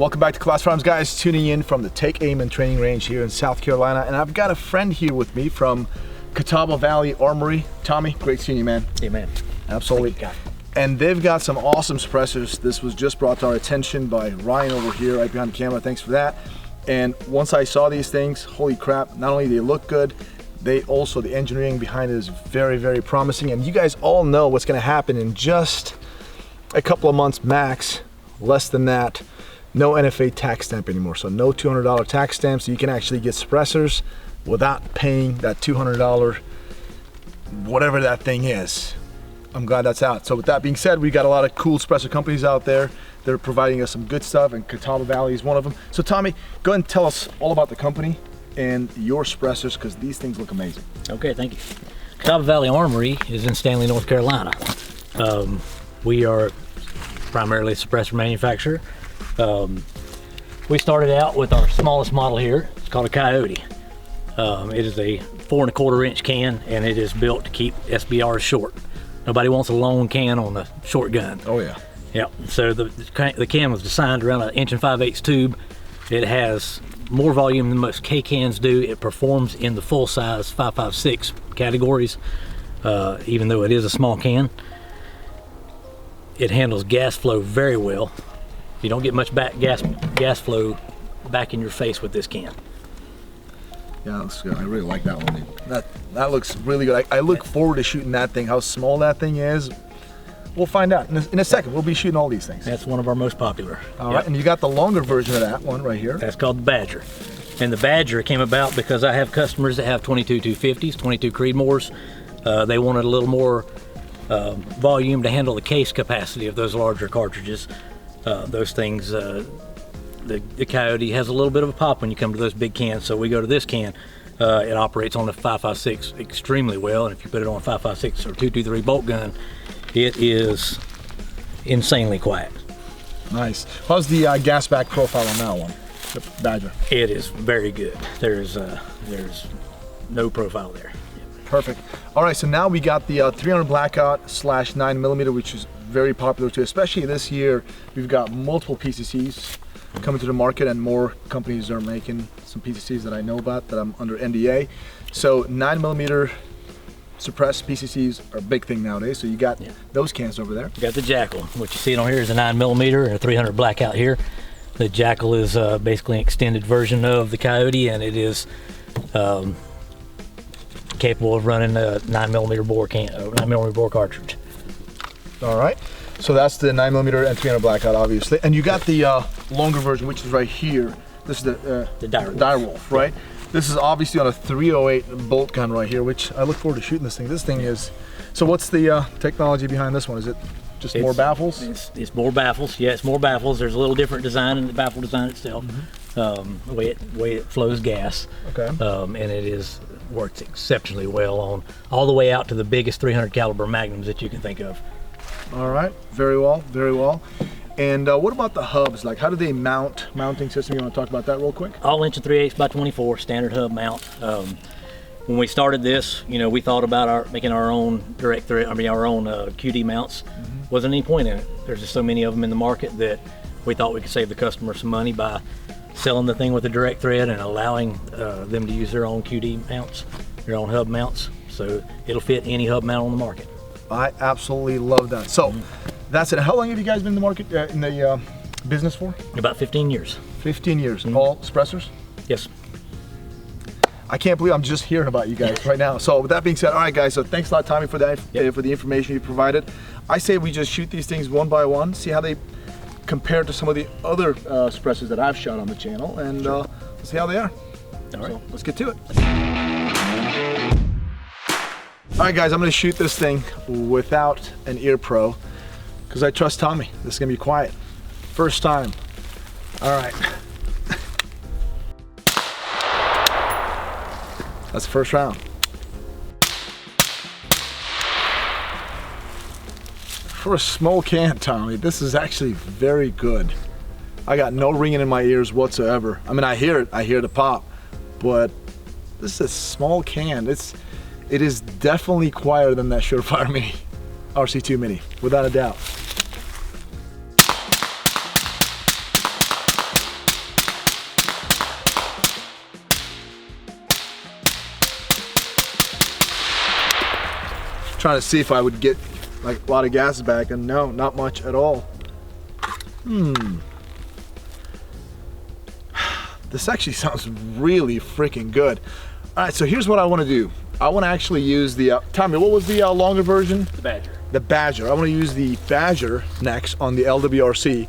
Welcome back to Class Farms, guys. Tuning in from the Take Aim and Training Range here in South Carolina, and I've got a friend here with me from Catawba Valley Armory. Tommy, great seeing you, man. Hey, man. Absolutely. And they've got some awesome suppressors. This was just brought to our attention by Ryan over here, right behind the camera. Thanks for that. And once I saw these things, holy crap! Not only do they look good, the engineering behind it is very, very promising. And you guys all know what's going to happen in just a couple of months max, less than that. No NFA tax stamp anymore, so no $200 tax stamp, so you can actually get suppressors without paying that $200, whatever that thing is. I'm glad that's out. So with that being said, we got a lot of cool suppressor companies out there. They're providing us some good stuff, and Catawba Valley is one of them. So Tommy, go ahead and tell us all about the company and your suppressors, because these things look amazing. Okay, thank you. Catawba Valley Armory is in Stanley, North Carolina. We are primarily a suppressor manufacturer. We started out with our smallest model here. It's called a Coyote. It is a 4 1/4 inch can, and it is built to keep SBRs short. Nobody wants a long can on a short gun. Oh yeah. Yep. So the can was designed around an 1 5/8" tube. It has more volume than most K cans do. It performs in the full size 5.56 categories, even though it is a small can. It handles gas flow very well. You don't get much gas flow back in your face with this can. Yeah, that looks good. I really like that one. That looks really good. I look forward to shooting that thing. How small that thing is, we'll find out in a second. We'll be shooting all these things. That's one of our most popular. All right, and you got the longer version of that one right here. That's called the Badger. And the Badger came about because I have customers that have 22 250s, 22 Creedmoors. They wanted a little more volume to handle the case capacity of those larger cartridges. Those things, the Coyote has a little bit of a pop when you come to those big cans, so we go to this can. It operates on the 5.56 extremely well, and if you put it on a 5.56 or 223 bolt gun, it is insanely quiet. Nice. How's the gas back profile on that one, the Badger? It is very good. There's no profile there. Perfect. All right, so now we got the 300 Blackout /9mm, which is very popular too, especially this year. We've got multiple PCCs coming to the market, and more companies are making some PCCs that I know about that I'm under NDA. So 9mm suppressed PCCs are a big thing nowadays. So you got those cans over there. You got the Jackal. What you see on here is a 9mm and a 300 Blackout here. The Jackal is basically an extended version of the Coyote, and it is capable of running a 9mm bore 9mm bore cartridge. All right, so that's the 9mm and 300 Blackout, obviously, and you got the longer version, which is right here. This is the Direwolf, right? This is obviously on a 308 bolt gun right here, which I look forward to shooting this thing. This thing is. So what's the technology behind this one? Is it just more baffles? It's more baffles. Yeah, it's more baffles. There's a little different design in the baffle design itself. Mm-hmm. The way it flows gas. Okay. And it works exceptionally well on all the way out to the biggest 300 caliber magnums that you can think of. All right, very well, very well. And what about the hubs? Like, how do they mounting system? You want to talk about that real quick? All inch and 3/8 by 24 standard hub mount. When we started this, we thought about making our own direct thread. Our own QD mounts. Mm-hmm. Wasn't any point in it. There's just so many of them in the market that we thought we could save the customer some money by selling the thing with a direct thread and allowing them to use their own QD mounts, their own hub mounts. So it'll fit any hub mount on the market. I absolutely love that. So that's it. How long have you guys been in the market, in the business for? About 15 years. 15 years. Mm-hmm. All suppressors? Yes. I can't believe I'm just hearing about you guys right now. So with that being said, all right guys, so thanks a lot, Tommy, for that, for the information you provided. I say we just shoot these things one by one, see how they compare to some of the other suppressors that I've shot on the channel, and see how they are. All right, so let's get to it. All right guys, I'm gonna shoot this thing without an ear pro because I trust Tommy. This is gonna be quiet. First time. All right. That's the first round. For a small can, Tommy, this is actually very good. I got no ringing in my ears whatsoever. I mean, I hear it, I hear the pop, but this is a small can. It is definitely quieter than that Surefire Mini, RC2 Mini, without a doubt. trying to see if I would get like a lot of gases back, and no, not much at all. This actually sounds really freaking good. All right, so here's what I want to do. I want to actually use the, Tommy, what was the longer version? The Badger. The Badger. I want to use the Badger next on the LWRC.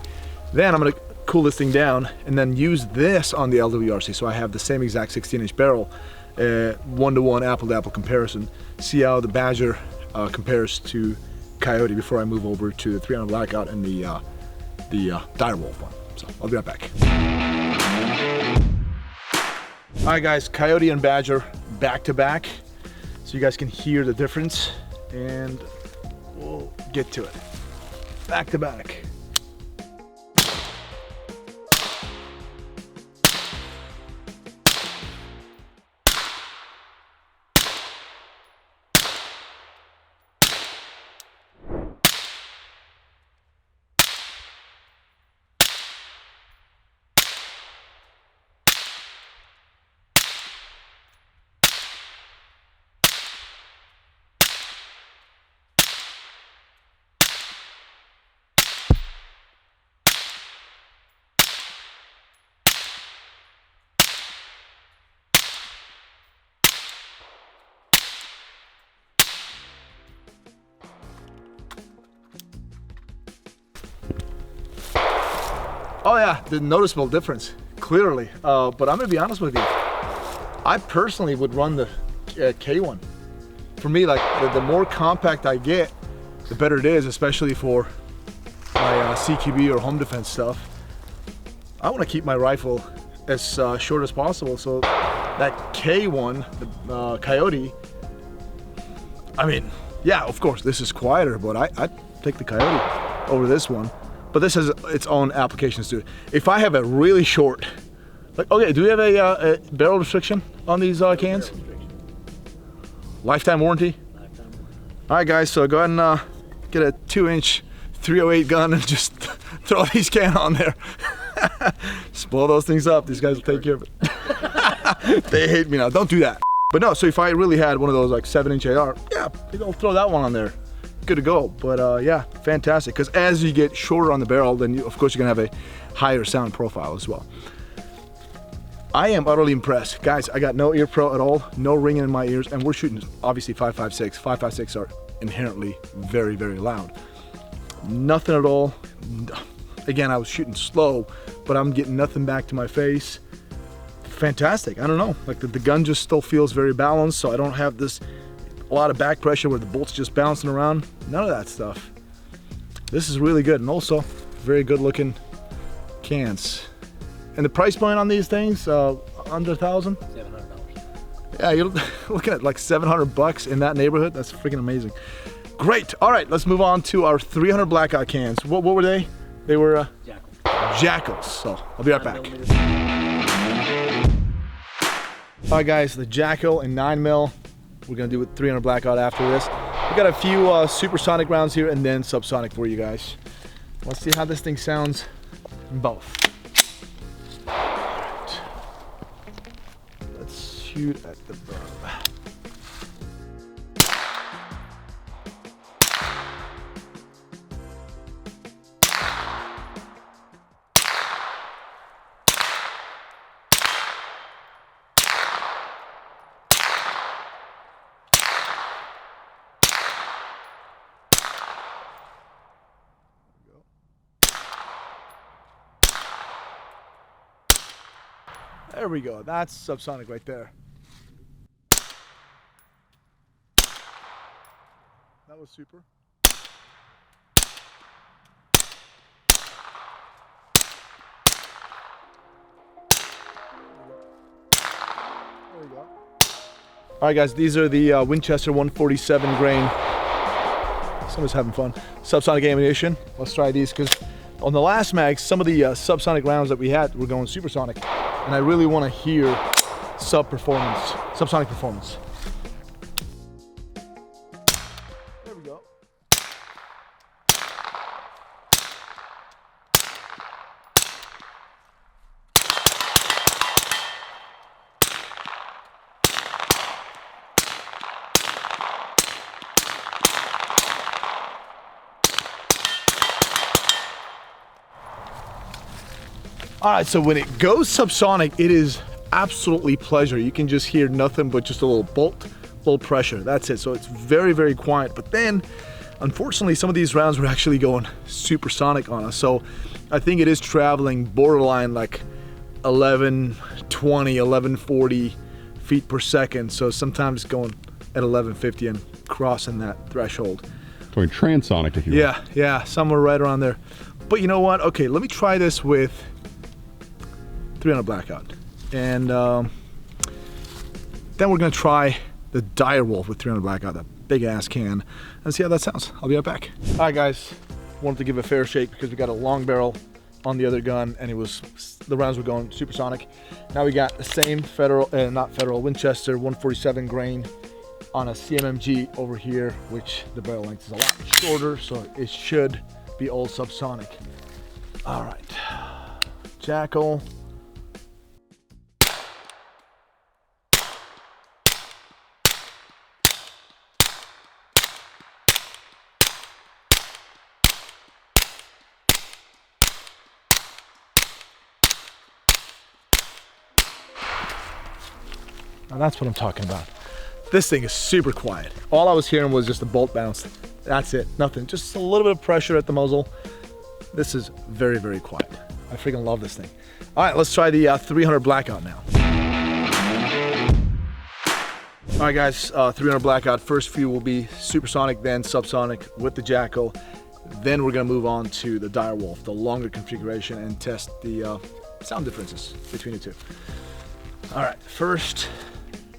Then I'm going to cool this thing down and then use this on the LWRC, so I have the same exact 16-inch barrel, one-to-one, apple-to-apple comparison. See how the Badger compares to Coyote before I move over to the 300 Blackout and the Direwolf one. So I'll be right back. All right, guys, Coyote and Badger back to back, so you guys can hear the difference, and we'll get to it. Back to back. Oh yeah, the noticeable difference, clearly. But I'm gonna be honest with you. I personally would run the K1. For me, like the more compact I get, the better it is, especially for my CQB or home defense stuff. I want to keep my rifle as short as possible. So that K1, the Coyote, I mean, yeah, of course, this is quieter, but I'd take the Coyote over this one. But this has its own applications too. If I have a really short, like, okay, do we have a barrel restriction on these cans? Lifetime warranty? Lifetime warranty. All right, guys, so go ahead and get a 2-inch 308 gun and just throw these cans on there. Just blow those things up. These guys will take care of it. They hate me now. Don't do that. But no, so if I really had one of those like 7-inch AR, yeah, I'll throw that one on there. Good to go. But yeah, fantastic, because as you get shorter on the barrel, then of course you're gonna have a higher sound profile as well. I am utterly impressed, guys. I got no ear pro at all, no ringing in my ears, and we're shooting obviously 5.56. 5.56 are inherently very, very loud. Nothing at all. Again, I was shooting slow, but I'm getting nothing back to my face. Fantastic. I don't know, like the gun just still feels very balanced, so I don't have this a lot of back pressure where the bolt's just bouncing around. None of that stuff. This is really good, and also very good looking cans. And the price point on these things, under $1,000? $700. Yeah, you're looking at like 700 bucks in that neighborhood. That's freaking amazing. Great. All right, let's move on to our 300 Blackout cans. What were they? They were Jackals. So I'll be right back. All right, guys, the Jackal in 9mm. We're gonna do with 300 Blackout after this. We got a few supersonic rounds here and then subsonic for you guys. Let's see how this thing sounds in both. All right. Let's shoot at the bug. There we go. That's subsonic right there. That was super. There we go. All right, guys. These are the Winchester 147 grain. Someone's having fun. Subsonic ammunition. Let's try these, because on the last mag, some of the subsonic rounds that we had were going supersonic. And I really want to hear subsonic performance. There we go. All right, so when it goes subsonic, it is absolutely pleasure. You can just hear nothing but just a little bolt, little pressure. That's it. So it's very, very quiet. But then, unfortunately, some of these rounds were actually going supersonic on us. So I think it is traveling borderline like 1120, 1140 feet per second. So sometimes going at 1150 and crossing that threshold. Going transonic, if you will. Yeah, somewhere right around there. But you know what? Okay, let me try this with 300 Blackout. And then we're gonna try the Direwolf with 300 Blackout, that big ass can, and see how that sounds. I'll be right back. All right, guys, wanted to give a fair shake because we got a long barrel on the other gun, and the rounds were going supersonic. Now we got the same Winchester 147 grain on a CMMG over here, which the barrel length is a lot shorter, so it should be all subsonic. All right, Jackal. Now that's what I'm talking about. This thing is super quiet. All I was hearing was just a bolt bounce. That's it, nothing. Just a little bit of pressure at the muzzle. This is very, very quiet. I freaking love this thing. All right, let's try the 300 Blackout now. All right, guys, 300 Blackout. First few will be supersonic, then subsonic with the Jackal. Then we're gonna move on to the Direwolf, the longer configuration, and test the sound differences between the two. All right, first,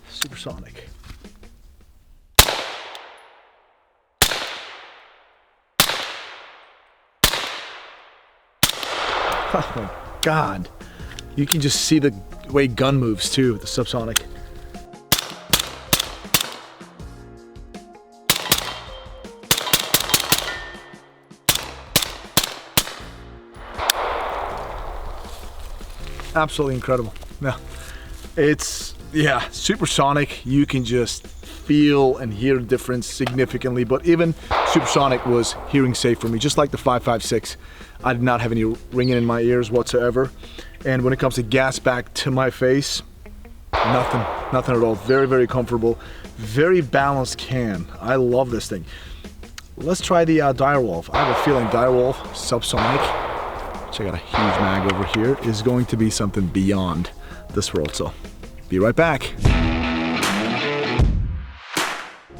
supersonic. Oh my God. You can just see the way gun moves too with the subsonic. Absolutely incredible. Yeah. Yeah, supersonic, you can just feel and hear the difference significantly, but even supersonic was hearing safe for me, just like the 5.56. I did not have any ringing in my ears whatsoever. And when it comes to gas back to my face, nothing at all. Very, very comfortable, very balanced can. I love this thing. Let's try the Direwolf. I have a feeling Direwolf subsonic, which I got a huge mag over here, is going to be something beyond this world. So be right back.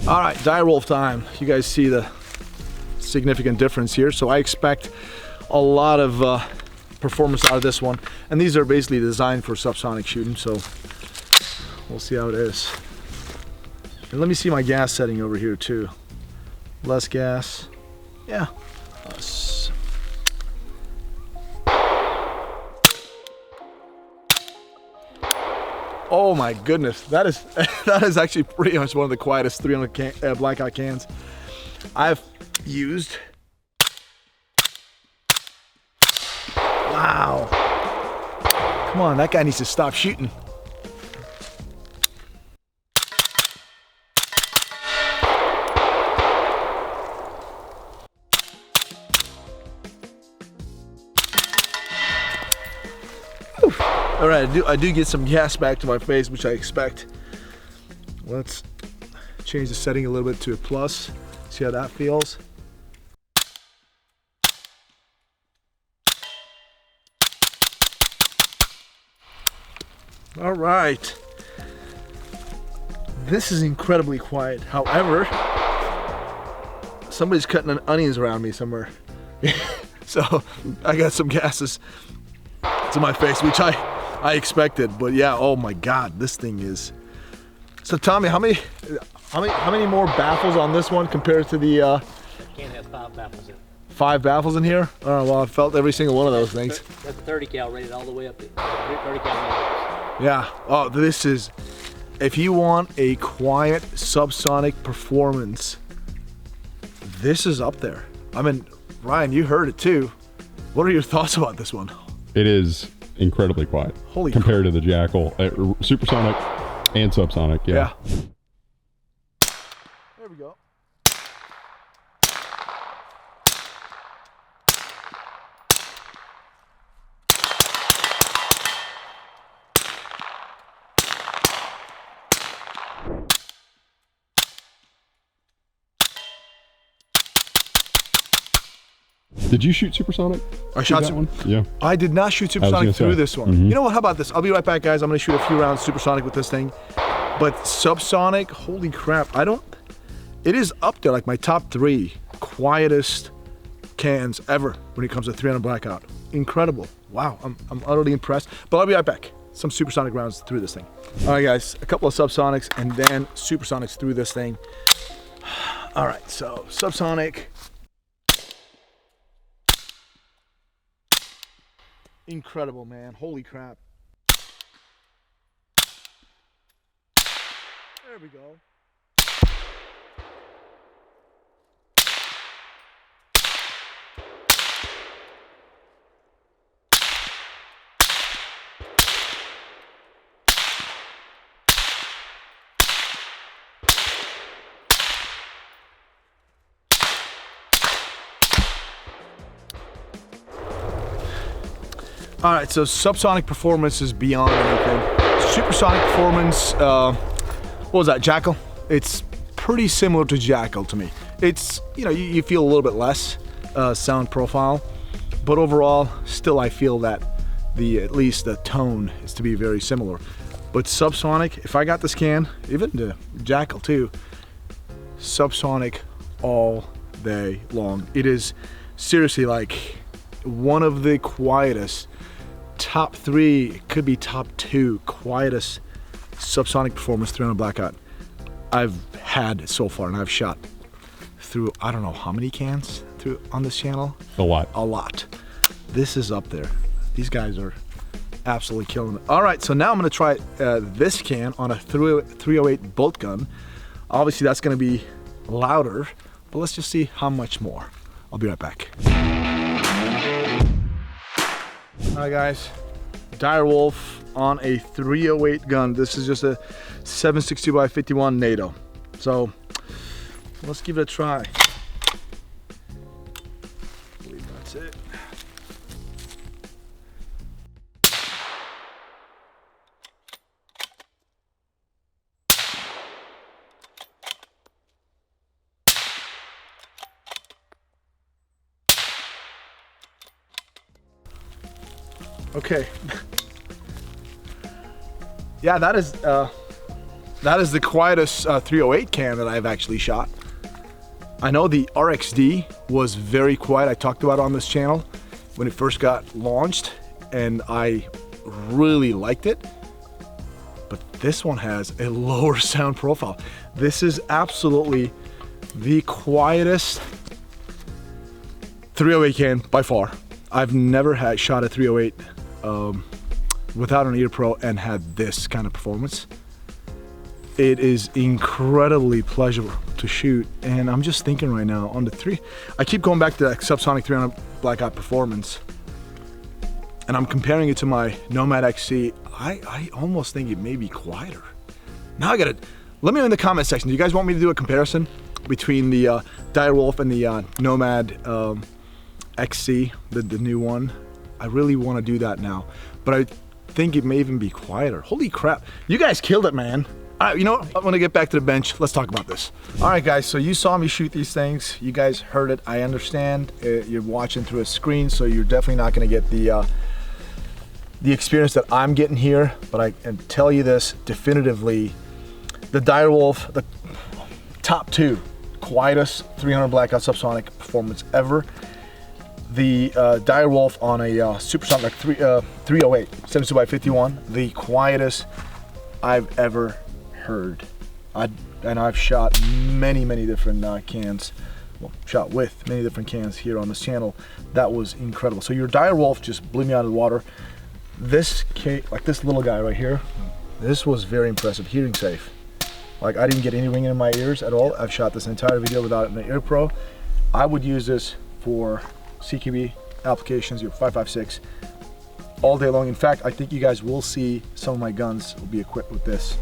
All right, Direwolf time. You guys see the significant difference here. So I expect a lot of performance out of this one. And these are basically designed for subsonic shooting, so we'll see how it is. And let me see my gas setting over here too. Less gas. Yeah. Less. Oh my goodness, that is actually pretty much one of the quietest 300 Blackout cans I've used. Wow. Come on, that guy needs to stop shooting. All right, I do get some gas back to my face, which I expect. Let's change the setting a little bit to a plus. See how that feels. All right. This is incredibly quiet. However, somebody's cutting onions around me somewhere. So I got some gases to my face, which I expected, but yeah, oh my God, this thing is. So Tommy, how many more baffles on this one compared to the Can has 5 baffles in it. 5 baffles in here? Oh, well, I felt every single one of those things. That's a 30 cal rated all the way up to 30 cal. Yeah, oh, this is, if you want a quiet subsonic performance, this is up there. I mean, Ryan, you heard it too. What are your thoughts about this one? It is incredibly quiet. Holy compared to the Jackal, supersonic and subsonic. Yeah. There we go. Did you shoot supersonic? I shot that one. Yeah. I did not shoot supersonic through this one. Mm-hmm. You know what? How about this? I'll be right back, guys. I'm gonna shoot a few rounds supersonic with this thing. But subsonic, holy crap! It is up there like my top 3 quietest cans ever when it comes to 300 Blackout. Incredible! Wow, I'm utterly impressed. But I'll be right back. Some supersonic rounds through this thing. All right, guys. A couple of subsonics and then supersonics through this thing. All right, so subsonic. Incredible, man. Holy crap. There we go. All right, so subsonic performance is beyond anything. Supersonic performance, what was that, Jackal? It's pretty similar to Jackal to me. It's, you feel a little bit less sound profile, but overall, still I feel that at least the tone is to be very similar. But subsonic, if I got this can, even the Jackal too, subsonic all day long. It is seriously like one of the quietest, top 3, it could be top 2 quietest subsonic performance 300 Blackout I've had so far, and I've shot through I don't know how many cans through on this channel. A lot. A lot. This is up there. These guys are absolutely killing it. All right, so now I'm gonna try this can on a 308 bolt gun. Obviously that's gonna be louder, but let's just see how much more. I'll be right back. Hi guys, Direwolf on a 308 gun. This is just a 7.62 by 51 NATO. So let's give it a try. I believe that's it. Okay. Yeah, that is the quietest 308 can that I've actually shot. I know the RXD was very quiet. I talked about it on this channel when it first got launched, and I really liked it. But this one has a lower sound profile. This is absolutely the quietest 308 can by far. I've never shot a 308 without an ear pro and had this kind of performance. It is incredibly pleasurable to shoot, and I'm just thinking right now on the I keep going back to that subsonic 300 Blackout performance, and I'm comparing it to my Nomad XC. I almost think it may be quieter. Now let me know in the comment section, do you guys want me to do a comparison between the Direwolf and the Nomad XC, the new one? I really want to do that now, but I think it may even be quieter. Holy crap, you guys killed it, man. All right, you know what? I want to get back to the bench. Let's talk about this. All right, guys, so you saw me shoot these things. You guys heard it. I understand you're watching through a screen, so you're definitely not going to get the experience that I'm getting here, but I can tell you this definitively. The Direwolf, the top 2 quietest 300 Blackout subsonic performance ever. The Direwolf on a supersonic 308 72 by 51, the quietest I've ever heard. And I've shot many different cans, well, shot with many different cans here on this channel. That was incredible. So your Direwolf just blew me out of the water. This like this little guy right here, this was very impressive. Hearing safe. Like, I didn't get any ringing in my ears at all. I've shot this entire video without an ear pro. I would use this for CQB applications, your 5.56 all day long. In fact, I think you guys will see some of my guns will be equipped with this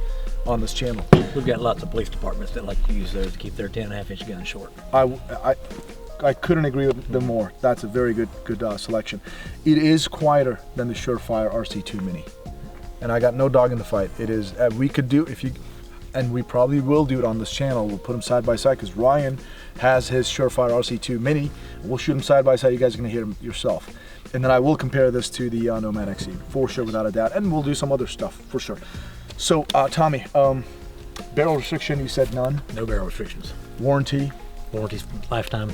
on this channel. We've got lots of police departments that like to use those to keep their 10.5-inch guns short. I couldn't agree with them more. That's a very good selection. It is quieter than the Surefire RC2 Mini, and I got no dog in the fight. It is. We could do, if you, and we probably will do it on this channel. We'll put them side by side because Ryan has his Surefire RC2 Mini. We'll shoot them side by side. You guys are gonna hear them yourself. And then I will compare this to the Nomad XE for sure, without a doubt. And we'll do some other stuff for sure. So Tommy, barrel restriction, you said none? No barrel restrictions. Warranty? Warranty's lifetime.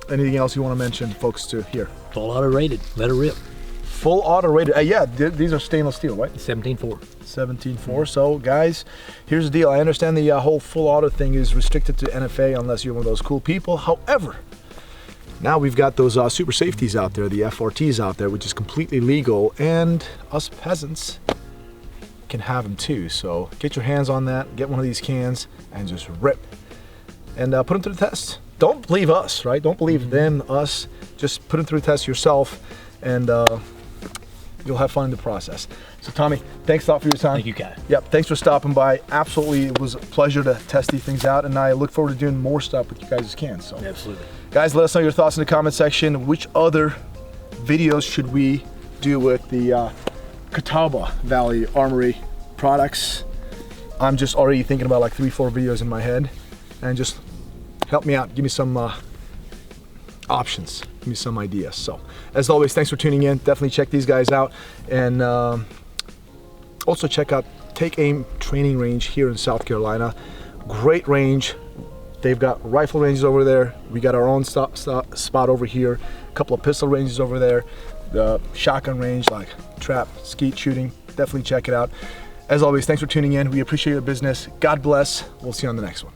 Anything else you want to mention, folks, to hear? Full auto rated. Let her rip. Full auto rated. Yeah, these are stainless steel, right? 17.4. 17.4. So guys, here's the deal. I understand the whole full auto thing is restricted to NFA unless you're one of those cool people. However, now we've got those super safeties out there, the FRTs out there, which is completely legal, and us peasants can have them too. So get your hands on that, get one of these cans, and just rip. And put them through the test. Don't believe us, right? Don't believe them, us. Just put them through the test yourself, and you'll have fun in the process. So Tommy, thanks a lot for your time. Thank you, Kai. Yep, thanks for stopping by. Absolutely, it was a pleasure to test these things out, and I look forward to doing more stuff with you guys' cans. So Absolutely. guys, let us know your thoughts in the comment section. Which other videos should we do with the Catawba Valley Armory products? I'm just already thinking about like 3-4 videos in my head, and just help me out. Give me some options. Give me some ideas. So, as always, thanks for tuning in. Definitely check these guys out, and also check out Take Aim Training Range here in South Carolina. Great range. They've got rifle ranges over there. We got our own spot over here. A couple of pistol ranges over there. The shotgun range, like trap, skeet shooting. Definitely check it out. As always, thanks for tuning in. We appreciate your business. God bless. We'll see you on the next one.